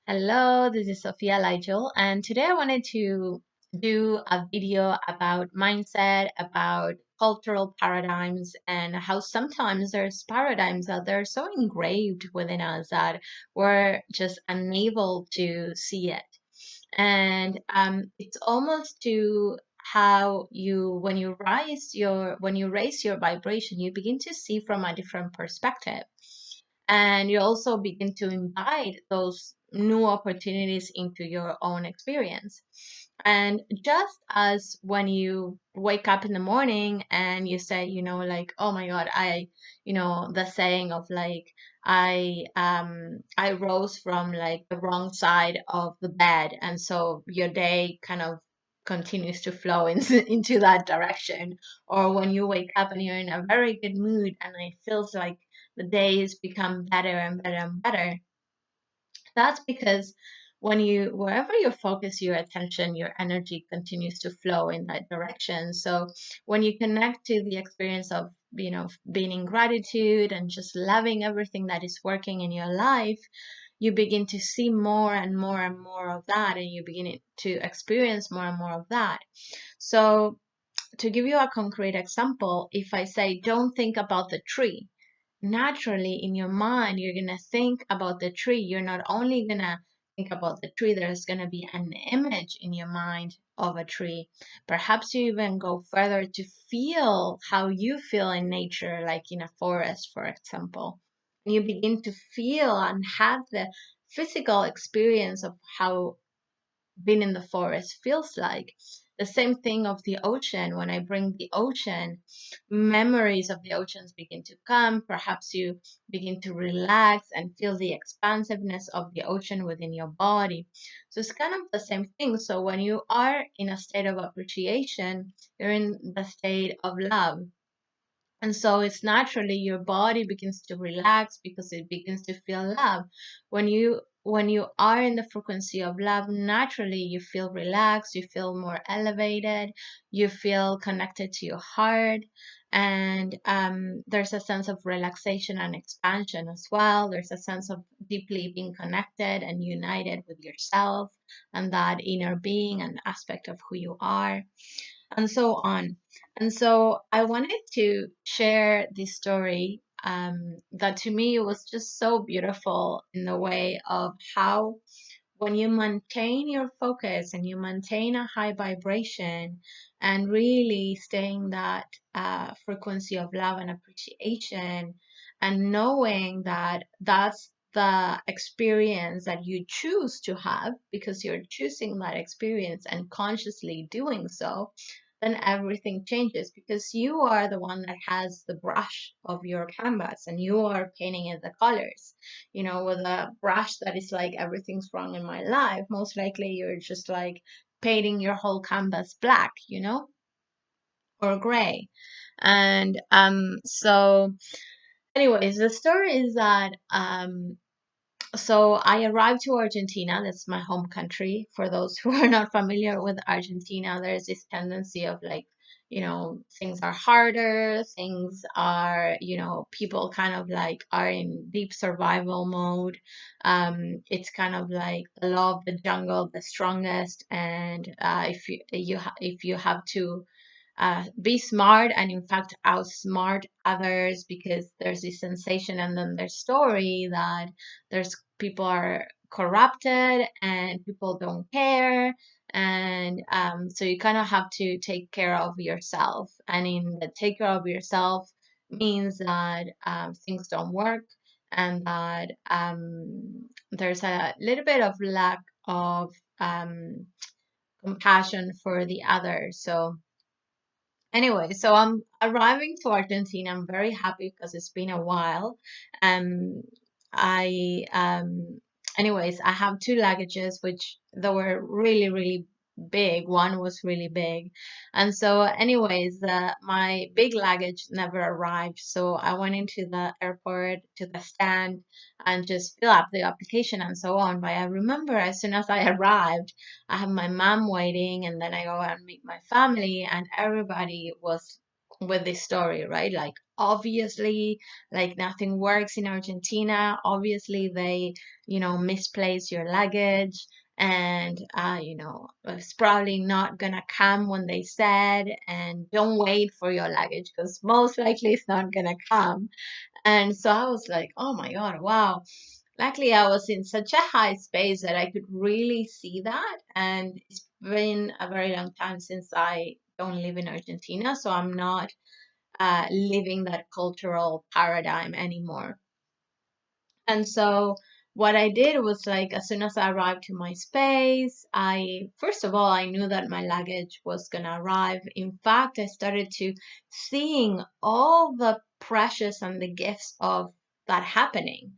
Hello, this is Sofia LightJewel, and today I wanted to do a video about mindset, about cultural paradigms, and how sometimes there's paradigms that they're so engraved within us that we're just unable to see it. And it's almost to how when you raise your vibration, you begin to see from a different perspective, and you also begin to invite those new opportunities into your own experience. And just as when you wake up in the morning and you say, like, oh my God, the saying of like, I rose from like the wrong side of the bed, and so your day kind of continues to flow into that direction. Or when you wake up and you're in a very good mood and it feels like the days become better and better and better. That's because wherever you focus your attention, your energy continues to flow in that direction. So when you connect to the experience of, being in gratitude and just loving everything that is working in your life, you begin to see more and more and more of that, and you begin to experience more and more of that. So to give you a concrete example, if I say, don't think about the tree, naturally in your mind, you're going to think about the tree. You're not only going to think about the tree, there's going to be an image in your mind of a tree. Perhaps you even go further to feel how you feel in nature, like in a forest, for example. And you begin to feel and have the physical experience of how being in the forest feels like. The same thing of the ocean. When I bring the ocean, memories of the oceans begin to come. Perhaps you begin to relax and feel the expansiveness of the ocean within your body. So it's kind of the same thing. So when you are in a state of appreciation, you're in the state of love. And so it's naturally your body begins to relax because it begins to feel love. When you are in the frequency of love, naturally you feel relaxed, you feel more elevated, you feel connected to your heart, and there's a sense of relaxation and expansion as well. There's a sense of deeply being connected and united with yourself and that inner being and aspect of who you are, and so on. And so I wanted to share this story that to me was just so beautiful in the way of how when you maintain your focus and you maintain a high vibration and really staying that frequency of love and appreciation, and knowing that that's the experience that you choose to have because you're choosing that experience and consciously doing so, then everything changes because you are the one that has the brush of your canvas and you are painting it the colors. With a brush that is like everything's wrong in my life, most likely you're just like painting your whole canvas black, or gray. And so anyways, the story is that so I arrived to Argentina. That's my home country. For those who are not familiar with Argentina, there's this tendency of like, things are harder, things are, people kind of like are in deep survival mode. It's kind of like the law of the jungle, the strongest, and if you have to be smart and in fact outsmart others, because there's this sensation and then there's story that there's people are corrupted and people don't care, and so you kind of have to take care of yourself, and in the take care of yourself means that things don't work, and that there's a little bit of lack of compassion for the other. So anyway, so I'm arriving to Argentina. I'm very happy because it's been a while. Um, I anyways, I have two luggages which they were really, really big. One was really big, and so anyways, my big luggage never arrived. So I went into the airport to the stand and just fill up the application and so on. But I remember as soon as I arrived, I have my mom waiting, and then I go and meet my family, and everybody was with this story, right? Like, obviously, like nothing works in Argentina. Obviously, they, misplace your luggage, and, it's probably not gonna come when they said, and don't wait for your luggage because most likely it's not gonna come. And so I was like, oh my God, wow. Luckily, I was in such a high space that I could really see that. And it's been a very long time since I don't live in Argentina, so I'm not living that cultural paradigm anymore. And so what I did was, like, as soon as I arrived to my space, first of all, I knew that my luggage was gonna arrive. In fact, I started to seeing all the precious and the gifts of that happening.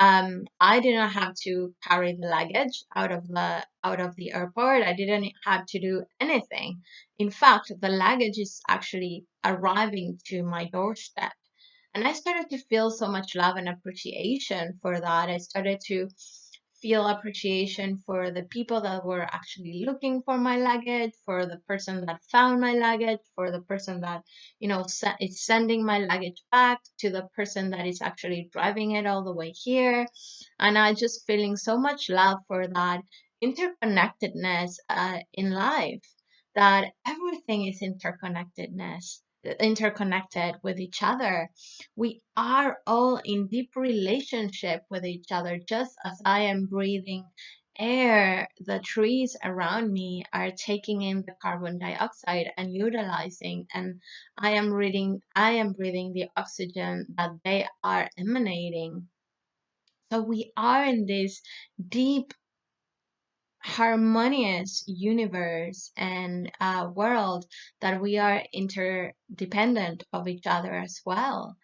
I did not have to carry the luggage out of the airport. I didn't have to do anything. In fact, the luggage is actually arriving to my doorstep. And I started to feel so much love and appreciation for that. I started to feel appreciation for the people that were actually looking for my luggage, for the person that found my luggage, for the person that, is sending my luggage back, to the person that is actually driving it all the way here. And I just feeling so much love for that interconnectedness in life, that everything is interconnected with each other. We are all in deep relationship with each other. Just as I am breathing air, the trees around me are taking in the carbon dioxide and utilizing, and I am breathing the oxygen that they are emanating. So we are in this deep, harmonious universe and world, that we are interdependent of each other as well.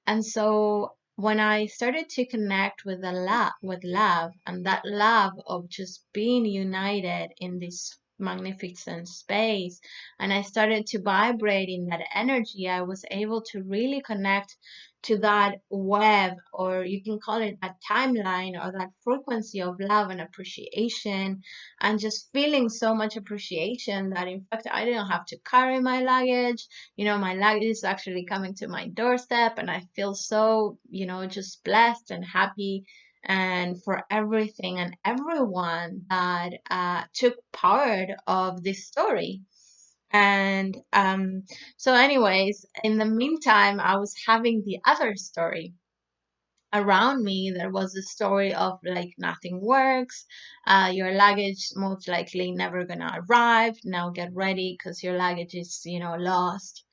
And so when I started to connect with love, and that love of just being united in this magnificent space, and I started to vibrate in that energy, I was able to really connect to that web, or you can call it a timeline, or that frequency of love and appreciation, and just feeling so much appreciation that, in fact, I didn't have to carry my luggage. My luggage is actually coming to my doorstep, and I feel so, just blessed and happy, and for everything and everyone that took part of this story. And so, anyways, in the meantime, I was having the other story around me. There was a story of, like, nothing works, your luggage most likely never gonna arrive, now get ready because your luggage is, lost,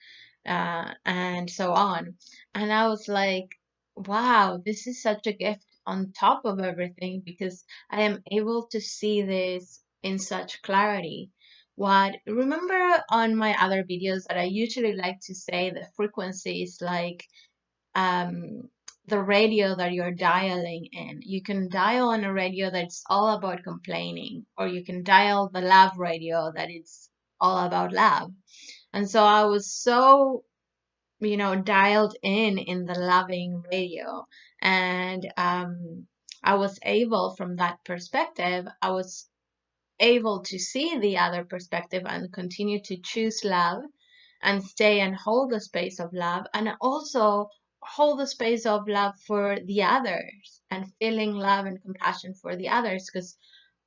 and so on. And I was like, wow, this is such a gift on top of everything, because I am able to see this in such clarity. What Remember on my other videos that I usually like to say, the frequency is like, um, the radio that you're dialing in. You can dial on a radio that's all about complaining, or you can dial the love radio that it's all about love. And so I was so, dialed in the loving radio. And I was able, from that perspective, I was able to see the other perspective and continue to choose love, and stay and hold the space of love, and also hold the space of love for the others, and feeling love and compassion for the others. Because,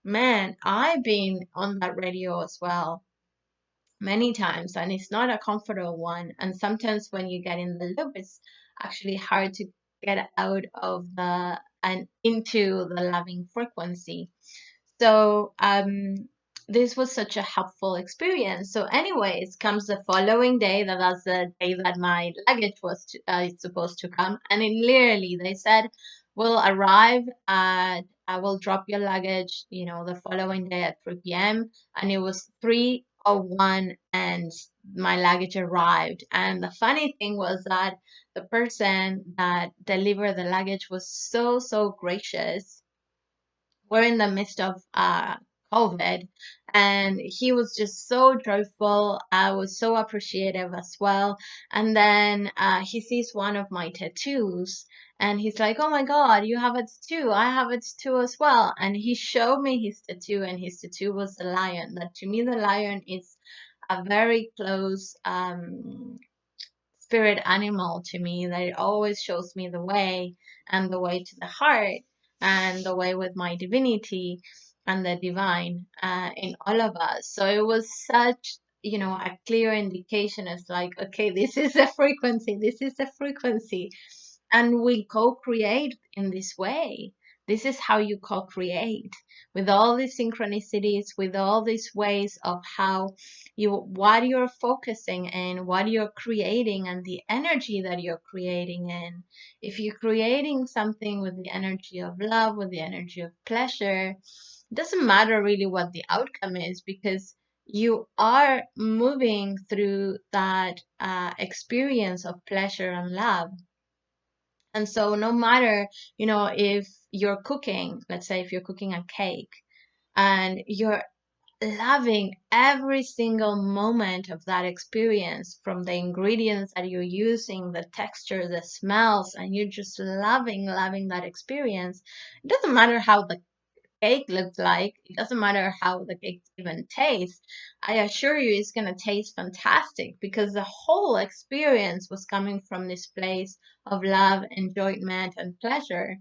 man, I've been on that radio as well many times, and it's not a comfortable one. And sometimes when you get in the loop, it's actually hard to get out of the and into the loving frequency. So this was such a helpful experience. So anyways, comes the following day. That's the day that my luggage was supposed to come, and it literally, they said, will arrive at, I will drop your luggage, the following day at 3 p.m. And it was 3:01, and my luggage arrived. And the funny thing was that the person that delivered the luggage was so, so gracious. We're in the midst of COVID, and he was just so joyful. I was so appreciative as well. And then he sees one of my tattoos, and he's like, "Oh my God, you have a tattoo! I have a tattoo as well." And he showed me his tattoo, and his tattoo was the lion. That, to me, the lion is a very close spirit animal to me, that it always shows me the way, and the way to the heart, and the way with my divinity and the divine in all of us. So it was such, a clear indication. It's like, okay, this is a frequency, this is a frequency. And we co-create in this way. This is how you co-create, with all these synchronicities, with all these ways of how what you're focusing in, what you're creating, and the energy that you're creating in. If you're creating something with the energy of love, with the energy of pleasure, it doesn't matter really what the outcome is, because you are moving through that experience of pleasure and love. And so no matter, if you're cooking, let's say if you're cooking a cake and you're loving every single moment of that experience, from the ingredients that you're using, the texture, the smells, and you're just loving that experience. It doesn't matter how the cake looks like. It doesn't matter how the cake even tastes. I assure you it's going to taste fantastic, because the whole experience was coming from this place of love, enjoyment, and pleasure,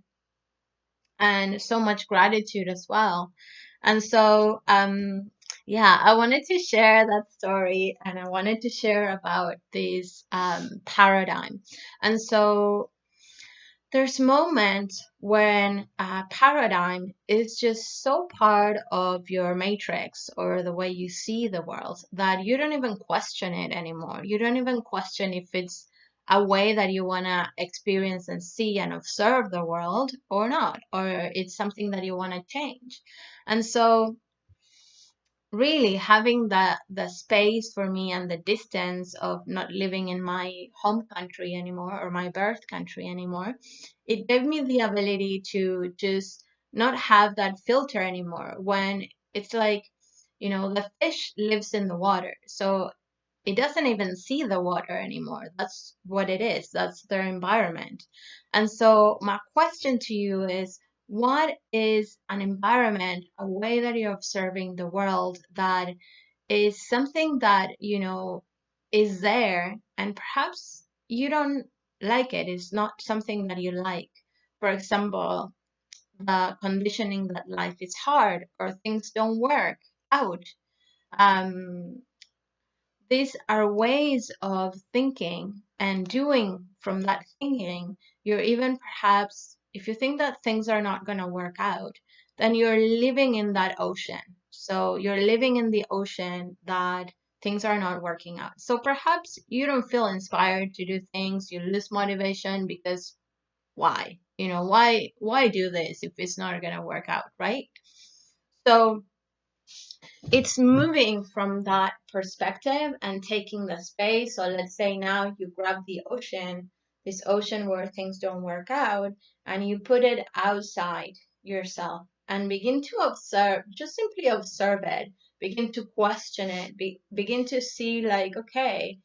and so much gratitude as well. And so, yeah, I wanted to share that story, and I wanted to share about this paradigm. And so, there's moments when a paradigm is just so part of your matrix, or the way you see the world, that you don't even question it anymore. You don't even question if it's a way that you want to experience and see and observe the world or not, or it's something that you want to change. And so really having the space for me, and the distance of not living in my home country anymore, or my birth country anymore, it gave me the ability to just not have that filter anymore. When it's like, the fish lives in the water, so it doesn't even see the water anymore. That's what it is. That's their environment. And so my question to you is, what is an environment, a way that you're observing the world, that is something that, is there, and perhaps you don't like it? It's not something that you like. For example, the conditioning that life is hard, or things don't work out. Um, these are ways of thinking and doing. From that thinking, you're even, perhaps, if you think that things are not going to work out, then you're living in that ocean. So you're living in the ocean that things are not working out. So perhaps you don't feel inspired to do things, you lose motivation, because why? Why do this if it's not going to work out, right? So it's moving from that perspective and taking the space. So let's say now you grab the ocean, this ocean where things don't work out, and you put it outside yourself and begin to observe, just simply observe it, begin to question it, begin to see, like, okay,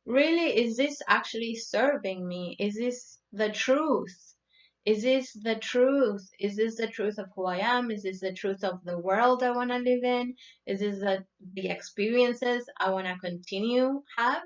really, is this actually serving me? Is this the truth? Is this the truth? Is this the truth of who I am? Is this the truth of the world I want to live in? Is this the experiences I want to continue have?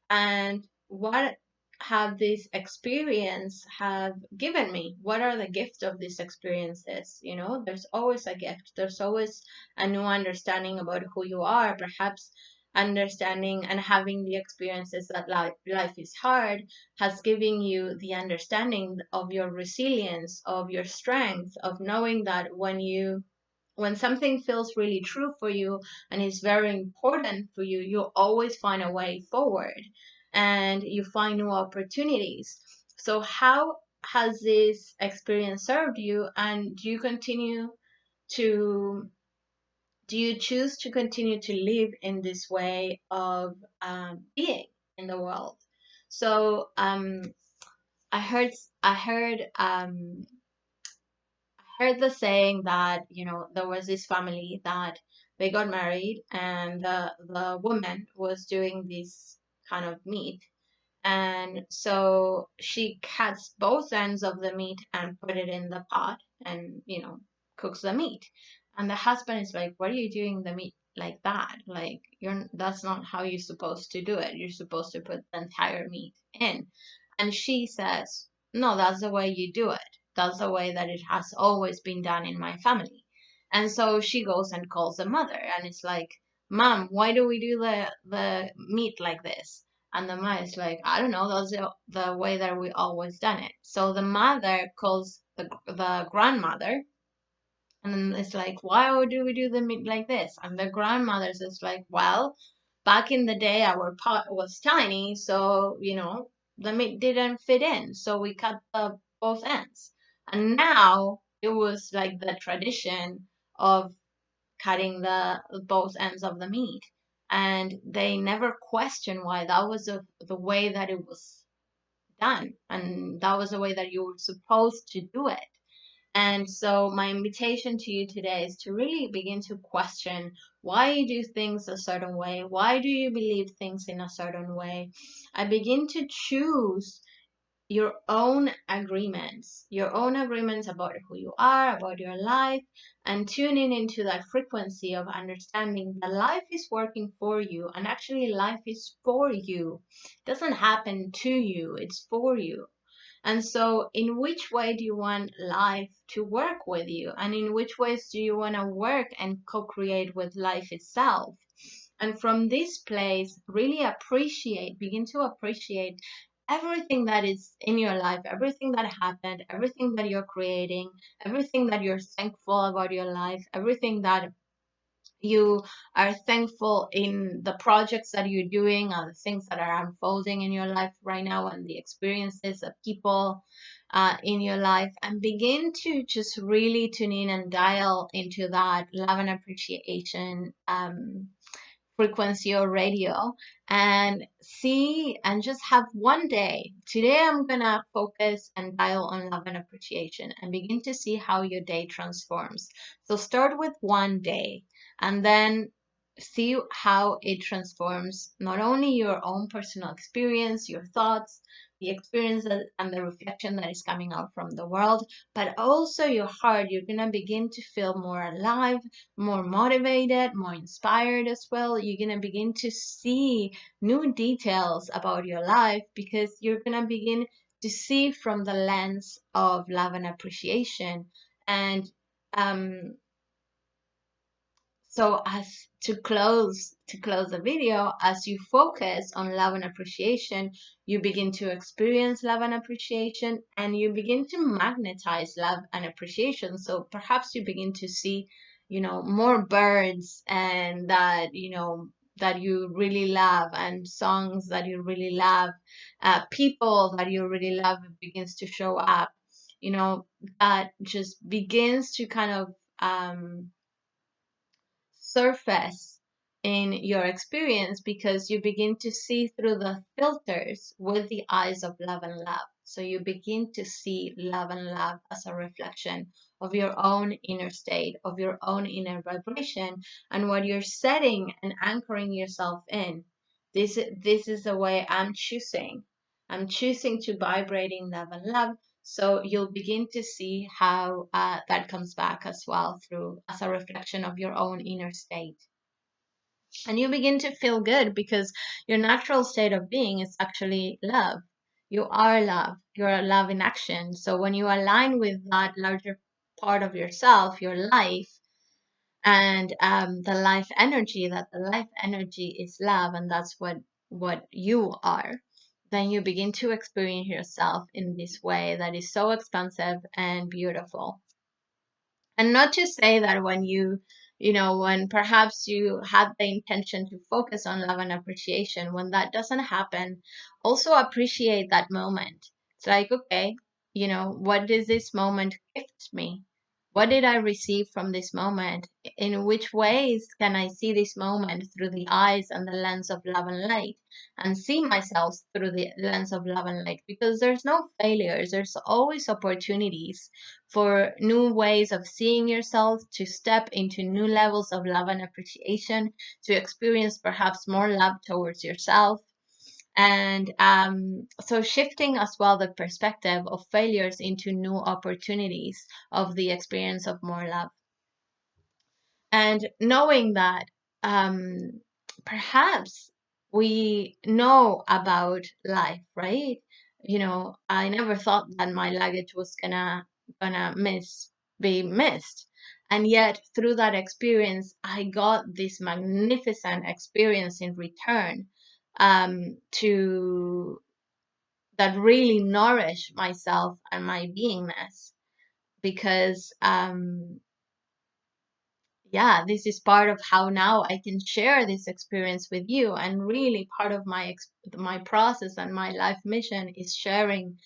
And what have this experience have given me? What are the gifts of these experiences? There's always a gift. There's always a new understanding about who you are. Perhaps understanding and having the experiences that life is hard has given you the understanding of your resilience, of your strength, of knowing that when something feels really true for you and is very important for you, you always find a way forward, and you find new opportunities. So how has this experience served you, and to do you choose to continue to live in this way of being in the world? So I heard I heard heard the saying that, there was this family that they got married, and the woman was doing this kind of meat, and so she cuts both ends of the meat and put it in the pot, and cooks the meat. And the husband is like, what are you doing the meat like that. Like, that's not how you're supposed to do it. You're supposed to put the entire meat in. And she says, no, that's the way you do it. That's the way that it has always been done in my family. And so she goes and calls the mother, and it's like, Mom, why do we do the meat like this? And the mother is like, I don't know, that's the way that we always done it. So the mother calls the grandmother, and then it's like, why do we do the meat like this? And the grandmother's is like, well, back in the day, our pot was tiny, so, the meat didn't fit in. So we cut both ends. And now it was like the tradition of cutting the both ends of the meat. And they never questioned why that was the way that it was done. And that was the way that you were supposed to do it. And so, my invitation to you today is to really begin to question why you do things a certain way. Why do you believe things in a certain way? I begin to choose your own agreements about who you are, about your life, and tuning into that frequency of understanding that life is working for you, and actually, life is for you. It doesn't happen to you, it's for you. And so, in which way do you want life to work with you? And in which ways do you want to work and co create with life itself? And from this place, really begin to appreciate everything that is in your life, everything that happened, everything that you're creating, everything that you're thankful about your life, everything that you are thankful in the projects that you're doing or the things that are unfolding in your life right now and the experiences of people in your life, and begin to just really tune in and dial into that love and appreciation frequency or radio, and see and just have one day. Today I'm gonna focus and dial on love and appreciation and begin to see how your day transforms. So start with one day and then see how it transforms not only your own personal experience, your thoughts, the experience and the reflection that is coming out from the world, but also your heart. You're gonna begin to feel more alive, more motivated, more inspired as well. You're going to begin to see new details about your life because you're going to begin to see from the lens of love and appreciation. And um, so as to close the video, as you focus on love and appreciation, you begin to experience love and appreciation, and you begin to magnetize love and appreciation. So perhaps you begin to see, more birds and that you really love, and songs that you really love, people that you really love begins to show up. That just begins to kind of surface in your experience because you begin to see through the filters with the eyes of love and love. So you begin to see love and love as a reflection of your own inner state, of your own inner vibration, and what you're setting and anchoring yourself in. This is the way I'm choosing. I'm choosing to vibrate in love and love. So you'll begin to see how that comes back as well through as a reflection of your own inner state. And you begin to feel good because your natural state of being is actually love. You are love. You're love in action. So when you align with that larger part of yourself, your life, and the life energy, that the life energy is love, and that's what you are, then you begin to experience yourself in this way that is so expansive and beautiful. And not to say that when perhaps you had the intention to focus on love and appreciation, when that doesn't happen, also appreciate that moment. It's like, okay, what does this moment gift me? What did I receive from this moment? In which ways can I see this moment through the eyes and the lens of love and light, and see myself through the lens of love and light? Because there's no failures, there's always opportunities for new ways of seeing yourself, to step into new levels of love and appreciation, to experience perhaps more love towards yourself. And so shifting as well the perspective of failures into new opportunities of the experience of more love. And knowing that um, perhaps we know about life, right? I never thought that my luggage was gonna be missed. And yet through that experience, I got this magnificent experience in return, to that really nourish myself and my beingness. Because yeah, this is part of how now I can share this experience with you. And really part of my process and my life mission is sharing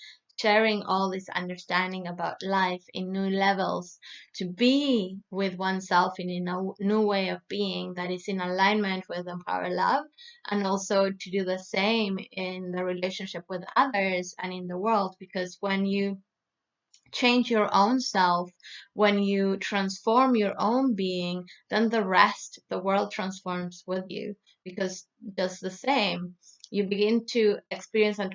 all this understanding about life in new levels, to be with oneself in a new way of being that is in alignment with empower love, and also to do the same in the relationship with others and in the world. Because when you change your own self, when you transform your own being, then the rest, the world transforms with you. Because just the same, you begin to experience and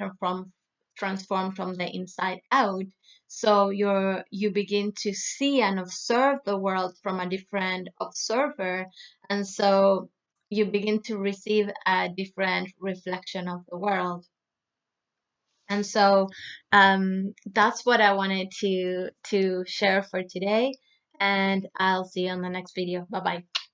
transform from the inside out. So you begin to see and observe the world from a different observer. And so you begin to receive a different reflection of the world. And so that's what I wanted to share for today. And I'll see you on the next video. Bye bye.